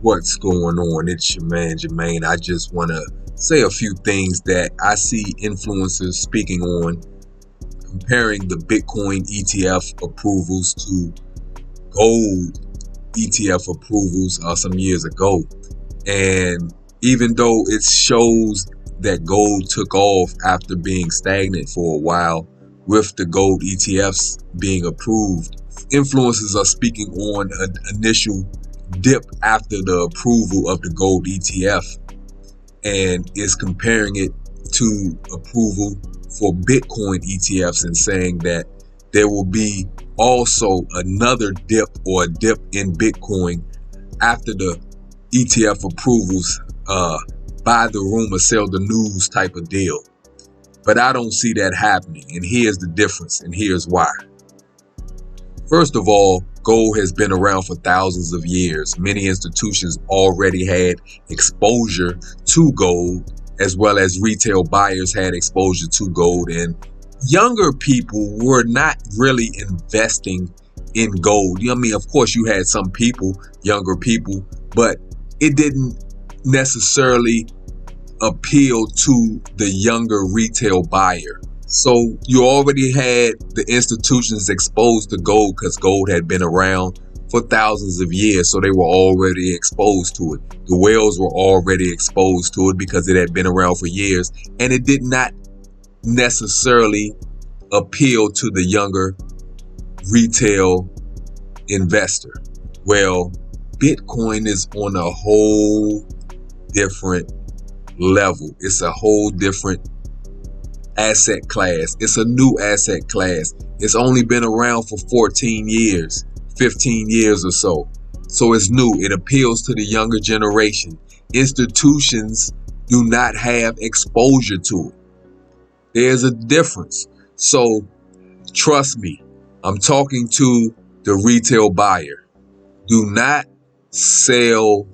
What's going on? It's your man Jermaine. I just want to say a few things that I see influencers speaking on, comparing the Bitcoin ETF approvals to gold ETF approvals some years ago. And even though it shows that gold took off after being stagnant for a while with the gold ETFs being approved, influencers are speaking on an initial dip after the approval of the gold ETF and is comparing it to approval for Bitcoin ETFs and saying that there will be also another dip or a dip in Bitcoin after the ETF approvals, buy the rumor, sell the news type of deal. But I don't see that happening, and here's the difference, and here's why. First of all, gold has been around for thousands of years. Many institutions already had exposure to gold, as well as retail buyers had exposure to gold, and younger people were not really investing in gold. I mean, of course, you had some people, younger people, but it didn't necessarily appeal to the younger retail buyer. So you already had the institutions exposed to gold because gold had been around for thousands of years. So they were already exposed to it. The whales were already exposed to it because it had been around for years. And it did not necessarily appeal to the younger retail investor. Well, Bitcoin is on a whole different level. It's a whole different asset class. It's a new asset class. It's only been around for 14 years, 15 years or so. So it's new. It appeals to the younger generation. Institutions do not have exposure to it. There's a difference. So trust me, I'm talking to the retail buyer. Do not sell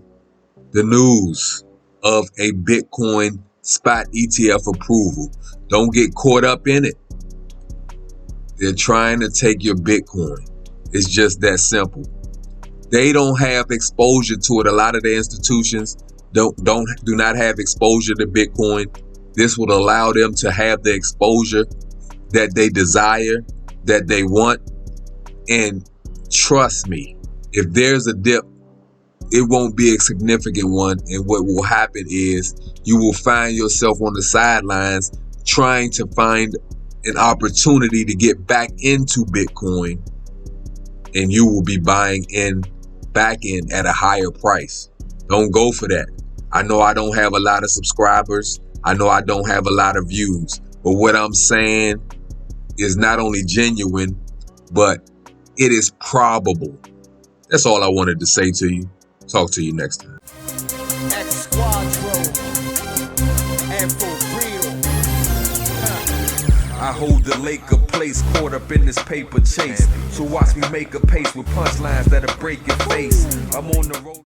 the news of a Bitcoin spot ETF approval. Don't get caught up in it. They're trying to take your Bitcoin. It's just that simple. They don't have exposure to it. A lot of the institutions do not have exposure to Bitcoin. This would allow them to have the exposure that they desire, that they want. And trust me, if there's a dip, it won't be a significant one. And what will happen is you will find yourself on the sidelines trying to find an opportunity to get back into Bitcoin, and you will be buying back in at a higher price. Don't go for that. I know I don't have a lot of subscribers. I know I don't have a lot of views, but what I'm saying is not only genuine, but it is probable. That's all I wanted to say to you. Talk to you next time. I hold the lake of place caught up in this paper chase. So watch me make a pace with punchlines that'll break your face. I'm on the road.